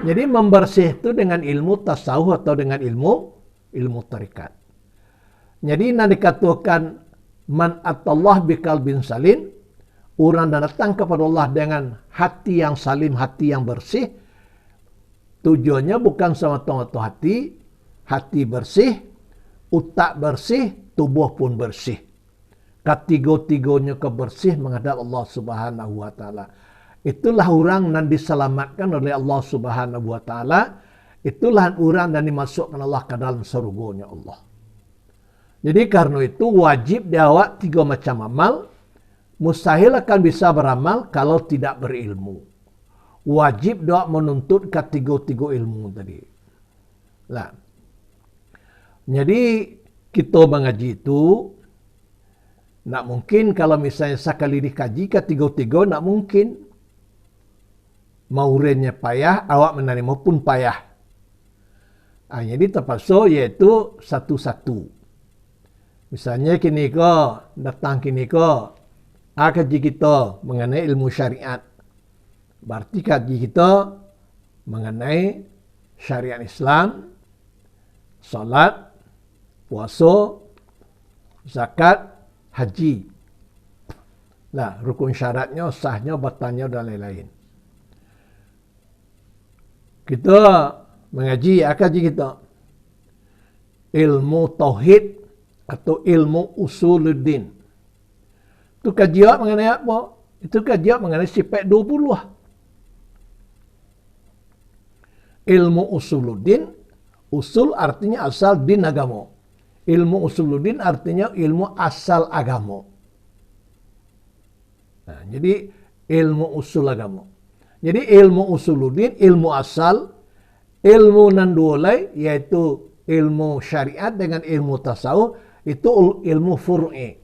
Jadi membersih itu dengan ilmu tasawuf atau dengan ilmu tarikat. Jadi nak dikatakan man atallah biqalbin salim, orang yang datang kepada Allah dengan hati yang salim, hati yang bersih. Tujuannya bukan semata-mata hati bersih, utak bersih, tubuh pun bersih. Ketiga-tiganya kebersih menghadap Allah Subhanahu wa taala. Itulah orang yang diselamatkan oleh Allah Subhanahu wa taala. Itulah orang yang dimasukkan Allah ke dalam surganya Allah. Jadi karena itu wajib diawak 3 macam amal. Mustahil akan bisa beramal kalau tidak berilmu. Wajib doa menuntut ketiga-tiga ilmu tadi. Nah, jadi kita mengaji itu nak mungkin kalau misalnya sekali dikaji ketiga-tiga nak mungkin. Maurennya payah, awak menerima pun payah. Jadi terpaksa yaitu satu-satu. Misalnya kini ko datang kini ko kaji kita mengenai ilmu syariat. Berarti kaji kita mengenai syariat Islam, salat, puasa, zakat, haji. Nah, rukun syaratnya, sahnya, batalnya dan lain-lain. Kita mengaji kaji kita ilmu tauhid atau ilmu usuluddin. Itu kaji mengenai apa? Itu kaji mengenai sifat 20. Ilmu usuluddin, usul artinya asal din agama. Ilmu usuluddin artinya ilmu asal agama. Nah, jadi ilmu usul agama. Jadi ilmu usuluddin, ilmu asal, ilmu nan dua yaitu ilmu syariat dengan ilmu tasawuf itu ilmu fur'i.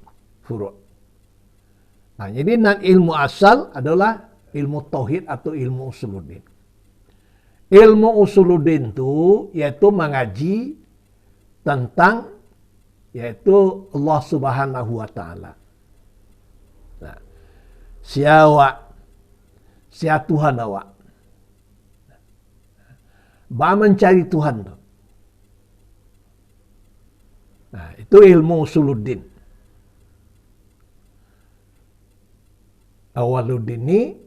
Nah, jadi nan ilmu asal adalah ilmu tauhid atau ilmu usuluddin. Ilmu usuluddin itu yaitu mengaji tentang yaitu Allah Subhanahu wa taala. Nah, Siapa Tuhan awak? Mencari Tuhan. Nah, itu ilmu usuluddin. Awaluddin ini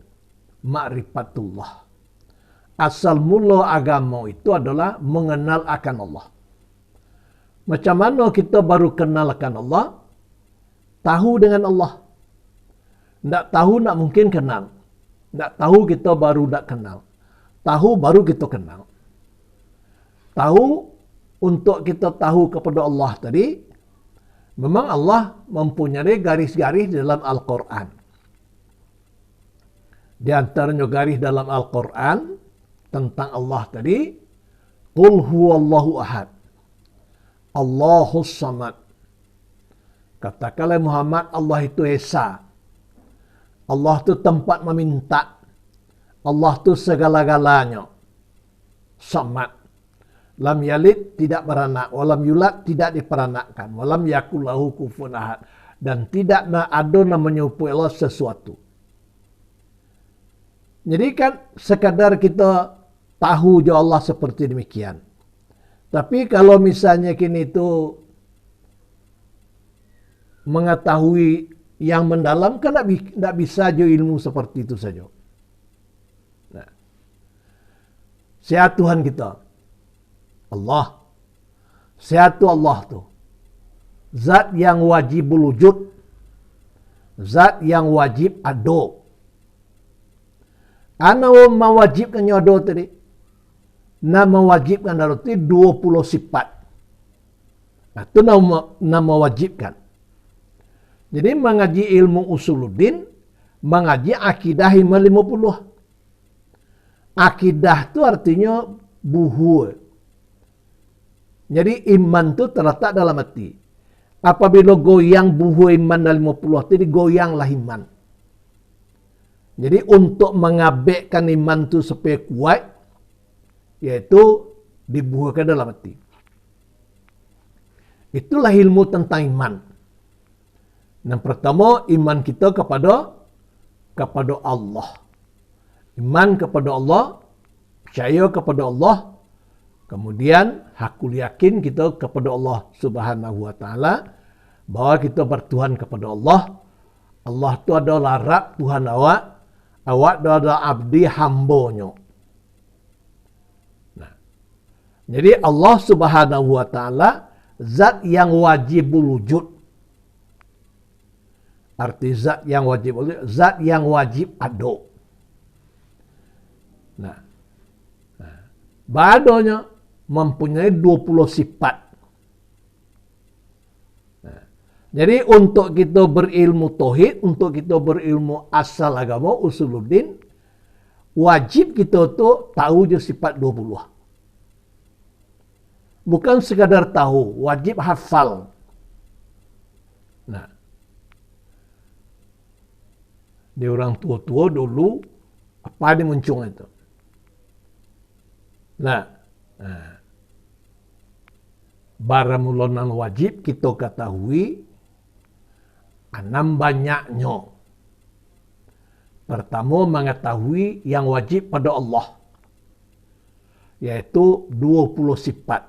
ma'rifatullah. Asal mula agama itu adalah mengenal akan Allah. Macam mana kita baru kenal akan Allah? Tahu dengan Allah. Tak tahu nak mungkin kenal. Tak tahu kita baru tak kenal. Tahu baru kita kenal. Tahu untuk kita tahu kepada Allah tadi, memang Allah mempunyai garis-garis dalam Al-Quran. Di antaranya garis dalam Al-Quran tentang Allah tadi, Qul huwallahu ahad, Allahus samad. Katakanlah Muhammad, Allah itu Esa. Allah itu tempat meminta. Allah itu segala-galanya. Samad. Lam yalid, tidak beranak. Walam yulad, tidak diperanakkan. Walam yakul lahu kufuwan ahad. Dan tidak ada menyerupai Allah sesuatu. Jadi kan sekadar kita tahu je Allah seperti demikian. Tapi kalau misalnya kini itu mengetahui yang mendalam kan tidak bisa je ilmu seperti itu saja. Nah, siapa Tuhan kita? Allah. Siapa Allah tu? Zat yang wajib wujud. Zat yang wajib ada. Ana mewajibkannya ada tadi. Nah mewajibkan ada itu 20 sifat. Nah, itu nama mewajibkan. Jadi mengaji ilmu usuluddin, mengaji akidah 50. Akidah itu artinya buhu. Jadi iman itu terletak dalam hati. Apabila goyang buhu iman dalam 50, jadi goyanglah iman. Jadi untuk mengabekkan iman itu supaya kuat, yaitu dibuahkan dalam hati. Itulah ilmu tentang iman. Yang pertama, iman kita kepada Allah. Iman kepada Allah, percaya kepada Allah, kemudian hakul yakin kita kepada Allah Subhanahu wa taala bahwa kita bertuhan kepada Allah. Allah tu adalah Rabb Tuhan awak, awak tu adalah abdi hambonyo. Nah, jadi Allah Subhanahu wa taala zat yang wajib wujud. Arti zat yang wajib wujud, zat yang wajib ada. Nah, badonya mempunyai 20 sifat. Nah, jadi untuk kita berilmu tauhid, untuk kita berilmu asal agama, usuluddin, wajib kita tu tahu je sifat 20. Bukan sekadar tahu, wajib hafal. Nah, di orang tua-tua dulu, apa dia muncul itu? Nah, baramulonan wajib kita ketahui, 6 banyaknya. Pertama, mengetahui yang wajib pada Allah, yaitu 20 sifat.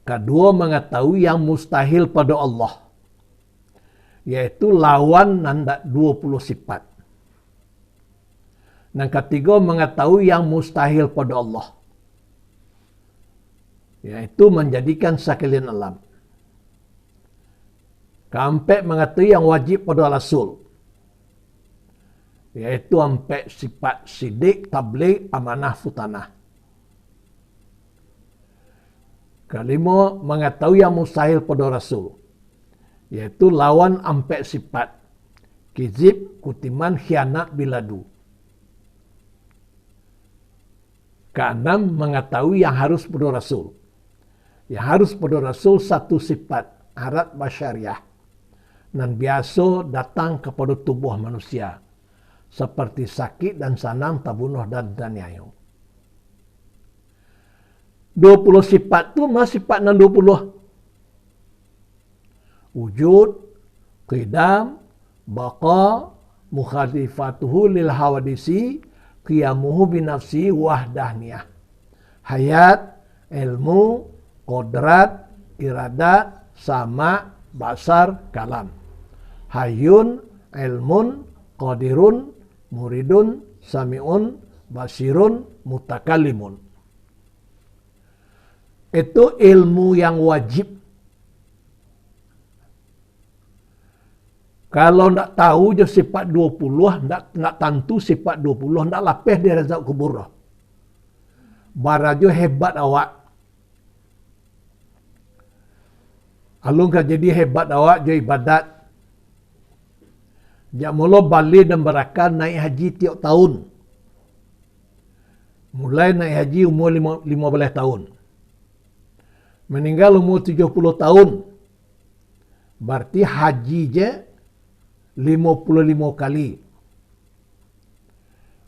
Kedua, mengetahui yang mustahil pada Allah, yaitu lawan nanda 20 sifat. Dan ketiga, mengetahui yang mustahil pada Allah, yaitu menjadikan sekalian alam. Keempat, mengetahui yang wajib pada Rasul, yaitu empat sifat sidik, tabligh, amanah, futanah. Kelima, mengetahui yang mustahil pada Rasul, yaitu lawan empat sifat kizib, kutiman, khianat, biladu. Keenam, mengetahui yang harus pada Rasul. Yang harus pada Rasul satu sifat, arat basyariah, dan biasa datang kepada tubuh manusia, seperti sakit dan sanang, tabunuh dan daniayu. 20 sifat tu masih sifat 20. Wujud, qidam, baqa, mukhadifatuhu lil hawadisi, qiyamuhu binafsi, wahdahniyah. Hayat, ilmu, qodrat, iradat, sama, basar, kalam. Hayyun, ilmun, qadirun, muridun, sami'un, basirun, mutakallimun. Itu ilmu yang wajib. Kalau nak tahu je sifat 20, nak tentu sifat 20, nak lapis di razak kubur. Barajo hebat awak. Alung kan jadi hebat awak je ibadat. Jak mula balik dan berakal naik haji tiap tahun. Mulai naik haji umur 15 tahun. Meninggal umur 70 tahun. Berarti haji je 55 kali.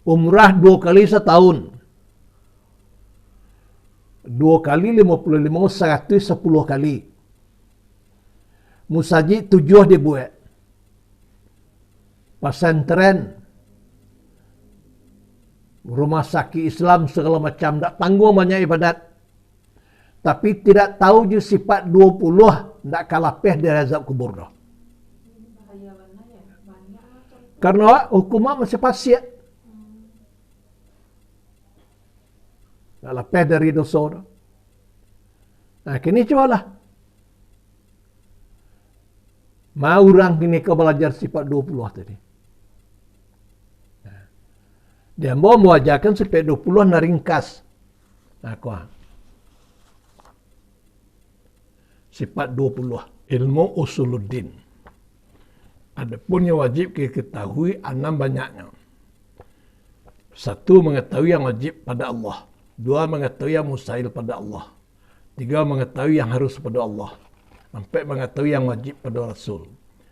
Umrah 2 kali setahun. 2 kali 55, 110 kali. Musajid 7 dibuat. Pesantren, rumah sakit Islam segala macam, tak tanggung banyak ibadat. Tapi tidak tahu je sifat 20, tak kalah peh di azab kubur dah. Karena hukumnya masih pasir. Tak lepas dari dosa dah. Nah, kini cubalah. Mau orang kini kau belajar sifat 20 tadi. Dia mau mewajarkan sifat 20 na ringkas. Nah, kuah. Sifat 20. Ilmu usuluddin. Adapun yang wajib kita ketahui 6 banyaknya. 1, mengetahui yang wajib pada Allah. 2, mengetahui yang mustahil pada Allah. 3, mengetahui yang harus pada Allah. 4, mengetahui yang wajib pada Rasul.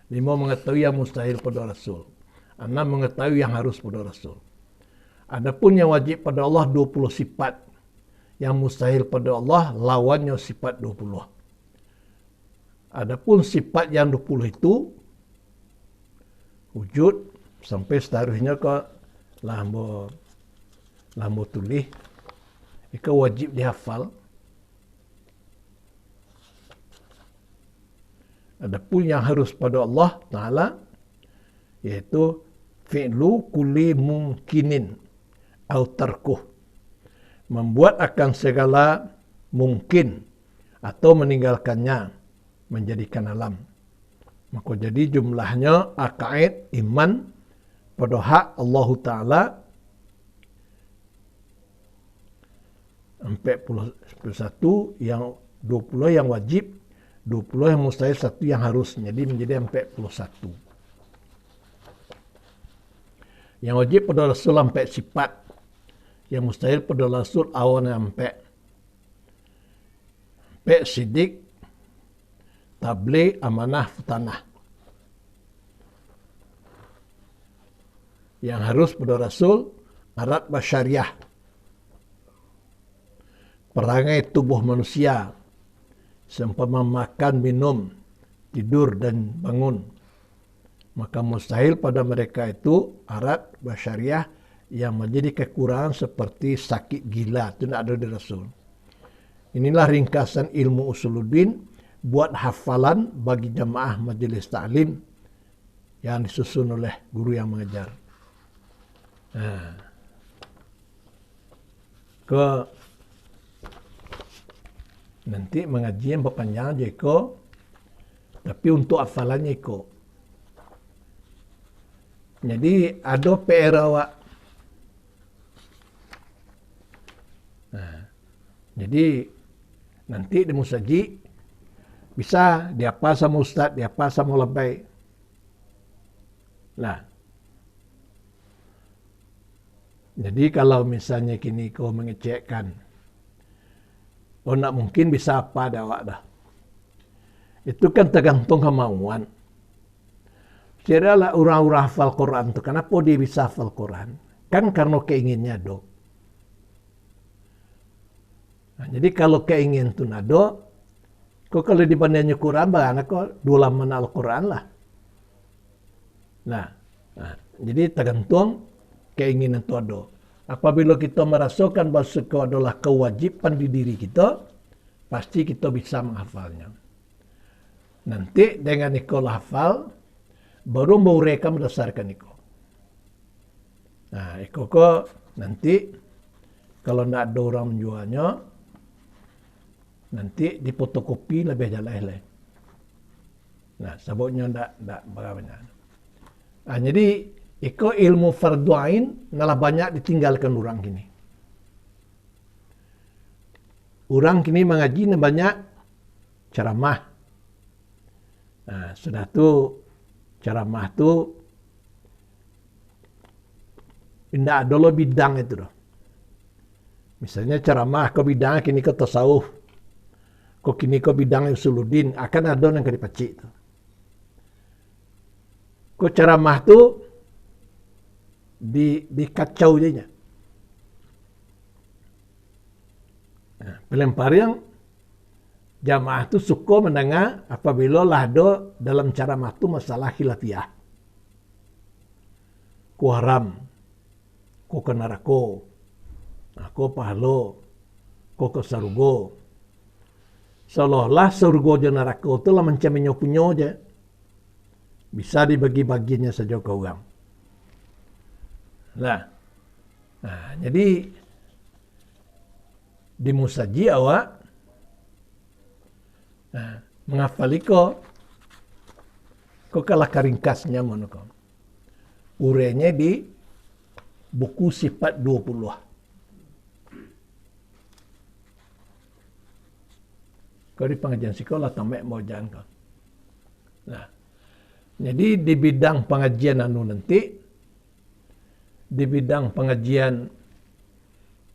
5, mengetahui yang mustahil pada Rasul. 6, mengetahui yang harus pada Rasul. Adapun yang wajib pada Allah 20 sifat. Yang mustahil pada Allah lawannya sifat 20. Adapun sifat yang 20 itu wujud sampai seterusnya ke lambung lambo tulis, iko wajib dihafal. Adapun yang harus pada Allah Ta'ala, yaitu fi'lu kulli mungkinin atau tarkuh. Membuat akan segala mungkin atau meninggalkannya, menjadikan alam. Maka jadi jumlahnya akaid iman pada hak Allah Ta'ala 41, yang 20 yang wajib, 20 yang mustahil, 1 yang harus. Jadi menjadi 41. Yang wajib pada Rasul sampai sifat. Yang mustahil pada Rasul awan sampai sidik, tabligh, amanah, futanah. Yang harus pada Rasul arat basyariah, perangai tubuh manusia, seumpama makan, minum, tidur dan bangun. Maka mustahil pada mereka itu arat basyariah yang menjadi kekurangan seperti sakit gila. Itu tidak ada di Rasul. Inilah ringkasan ilmu usuluddin buat hafalan bagi jamaah majelis ta'lim yang disusun oleh guru yang mengajar. Nanti mengaji yang berpanjang aja iko, tapi untuk hafalannya iko. Jadi ada PR awak. Jadi nanti di musaji bisa diapa sama ustaz, diapa sama lebay. Nah, jadi kalau misalnya kini kau mengecekkan, nak mungkin bisa apa dah awak dah. Itu kan tergantung kemauan. Kiralah orang-orang hafal Quran tu, kenapa dia bisa hafal Quran? Kan karena keinginannya do. Nah, jadi kalau keingin tu nado, kau kalau dibandingnya Quran, bagaimana kau dua mana Al-Quran lah. Nah, jadi tergantung keinginan tu ada. Apabila kita merasakan bahawa itu adalah kewajiban di diri kita, pasti kita bisa menghafalnya. Nanti dengan ikut hafal, baru mau rekam berdasarkan itu. Nah, itu kok nanti kalau tidak ada orang menjualnya, nanti difotokopi lebih jalan. Nah, sebabnya tidak bagaimana. Nah, jadi itu ilmu fardu ain malah banyak ditinggalkan orang kini. Orang kini mengaji banyak ceramah. Nah, sudah tu ceramah tu tidak ada lo bidang itu loh. Misalnya ceramah ke bidang kini ke tasawuf, kok kini ke bidang usuluddin, akan ada yang kedipacik tu. Kok ceramah tu dikacau je. Nah, pelempar yang jamaah tu suka mendengar apabila lah ada dalam ceramah tu masalah khilafiyah. Ku haram, ku ke neraka, ku pahala, ku ke surga. Seolah-olah surga dan neraka tu lah macam punya je. Bisa dibagi-baginya saja ke orang. Nah, jadi di musaji awak menghafali kok kalah ringkasnya mana kau. Urainya di buku sifat 20. Kau di pengajian sekolah tamek mau jangan kau. Nah, jadi di bidang pengajian nanti, di bidang pengajian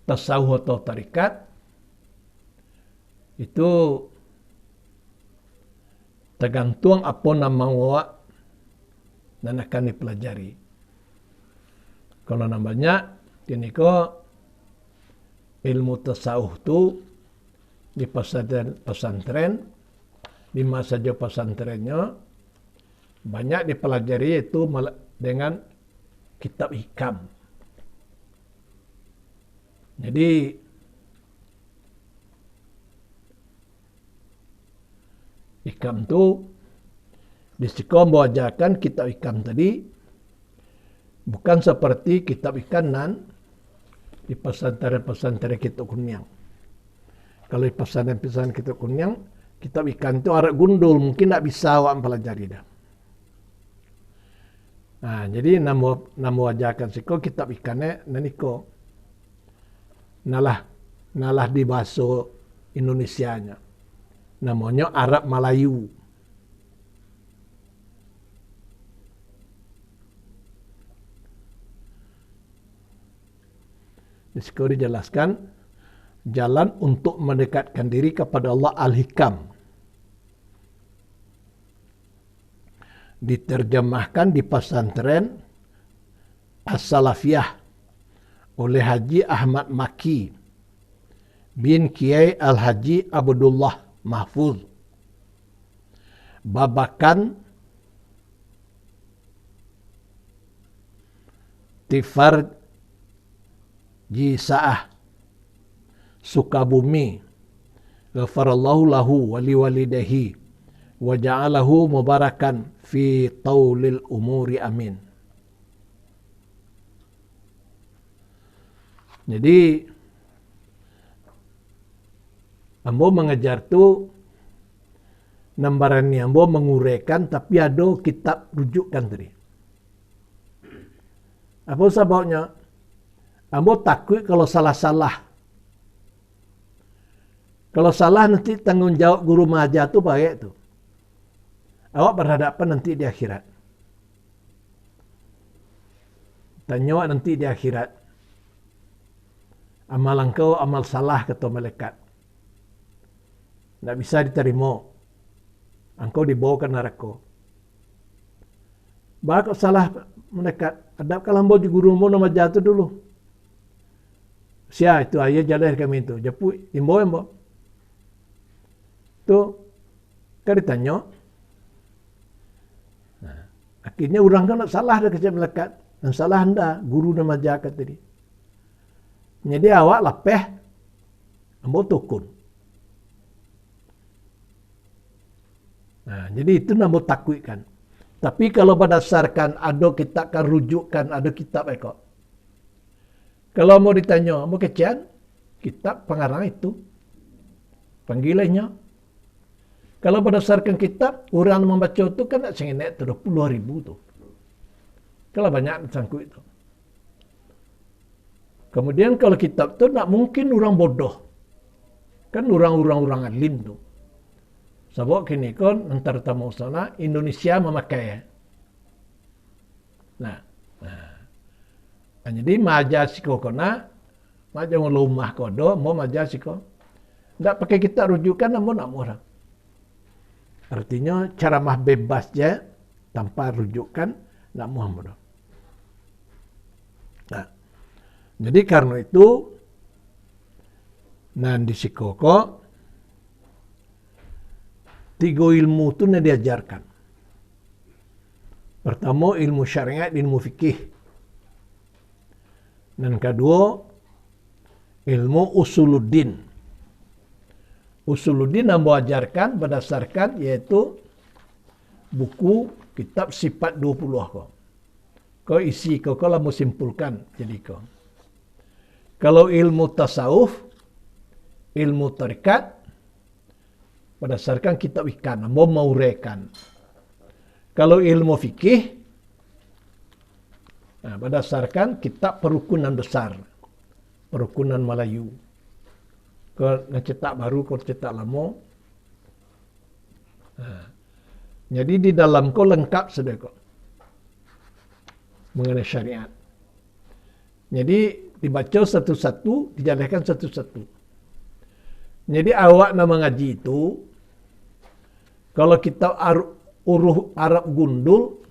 tasawuf atau tarikat, itu tergantung apa nama awak dan akan dipelajari. Kalau namanya, ini kok ilmu tasawuf tu di pesantren, di masa saja pesantrennya, banyak dipelajari itu dengan kitab hikam. Jadi ikam tu di sekolah membawakan kitab ikam tadi bukan seperti kitab ikanan di pesantren-pesantren kitab Kunyang. Kalau di pesantren-pesantren kitab Kunyang, kitab ikan itu arak gundul, mungkin tak bisa awak pelajari dah. Nah, jadi nama wajakan siko kitab ikannya naniko. Nalah di bahasa Indonesianya. Namanya Arab Melayu. Di situ dijelaskan jalan untuk mendekatkan diri kepada Allah Al-Hikam. Diterjemahkan di pesantren As-Salafiyah oleh Haji Ahmad Maki bin Kiai Al-Haji Abdullah Mahfuz. Babakan Tifar Jisaah Sukabumi. Ghafarallahu lahu wa liwalidayhi wa ja'alahu mubarakan fi taulil umuri amin. Jadi ambo mengajar tu nambaran ni ambo menguraikan tapi ada kitab rujukan tadi. Apa sebabnya? Ambo takut kalau salah-salah. Kalau salah nanti tanggungjawab guru mengajar tu baik tu. Awak berhadapan nanti di akhirat. Tanya awak nanti di akhirat. Amal engkau amal salah kata malaikat. Tak bisa diterima. Engkau dibawa ke neraka. Bapak salah malaikat. Adab kalau ambo guru mu nama jatuh dulu. Sia itu ayah jalan kami itu. Japuk imbo imbo. Tu kan ditanya. Nah, akhirnya orang kan nak salah dah kerja melekat. Dan salah anda guru nama jakat tadi. Jadi awak lapeh ambo tukun. Nah, jadi itu ambo takutkan. Tapi kalau berdasarkan ada kitab kan rujukkan ada kitab ekor. Kalau mau ditanya, mau kecian, kitab pengarang itu. Panggilannya. Kalau berdasarkan kitab, orang membaca itu kan nak sengenek 30,000 tu. Kalau banyak sangkut itu. Kemudian kalau kitab tu nak mungkin orang bodoh. Kan orang alim tu. Sebab kini kan antara tamu sana Indonesia memakai. Nah. Jadi majar siko kena, majar rumah kodo, mau majar siko. Tak pakai kitab rujukan, namun nak orang. Artinya ceramah bebas je tanpa rujukan, nak muam. Nah, jadi karena itu, nanti sikoko 3 ilmu tu nak diajarkan. Pertama ilmu syariat, ilmu fikih. Dan kedua ilmu usuluddin. Usuluddin yang diajarkan berdasarkan yaitu buku kitab sifat 20 kau. Kau isi kau kalau mau simpulkan jadi kau. Kalau ilmu tasawuf, ilmu tarekat berdasarkan kitab ikan, mau menguraikan. Kalau ilmu fikih berdasarkan kitab perukunan besar, perukunan Melayu. Kalau cetak baru, kalau cetak lama. Jadi di dalam kau lengkap sudah kau mengenai syariat. Jadi dibaca satu-satu, dijalankan satu-satu. Jadi awak nak mengaji itu, kalau kita uruh Arab gundul,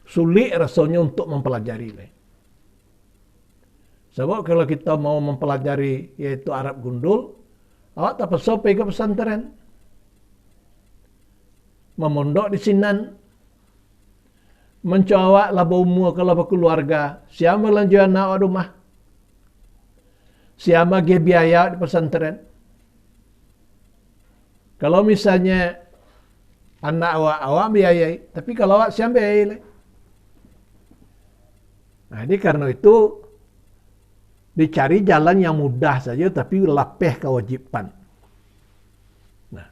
sulit rasanya untuk mempelajari. Sebab kalau kita mau mempelajari yaitu Arab gundul, awak tak pasal pergi ke pesantren. Memondok di Sinan. Mencawak laba umur ke laba keluarga. Siapa lanjut anak awak rumah. siapa ge biaya di pesantren. Kalau misalnya anak awak biayai, tapi kalau awak siapa biayai? Nah, jadi karena itu dicari jalan yang mudah saja, tapi lapeh kewajiban. Nah,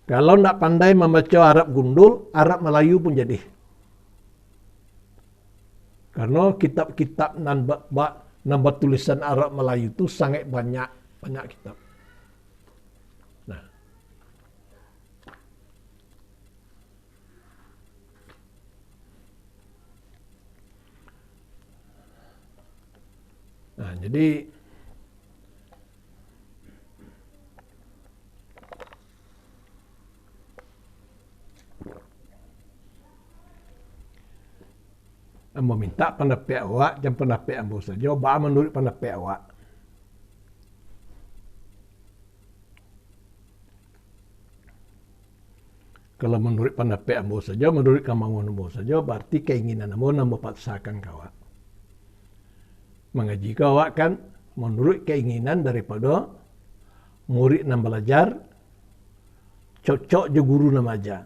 kalau nak pandai membaca Arab gundul, Arab Melayu pun jadi. Karena kitab-kitab nambah tulisan Arab Melayu itu sangat banyak kitab. Nah, jadi ambo minta pendapat awak, jangan pendapat ambo saja, bah menurut pendapat awak. Kalau menurut pendapat ambo saja, menurut kemauan ambo saja, berarti keinginan ambo nambah paksakan kawak. Mengaji kawak kan menurut keinginan daripada murid yang belajar, cocok je guru nama aja.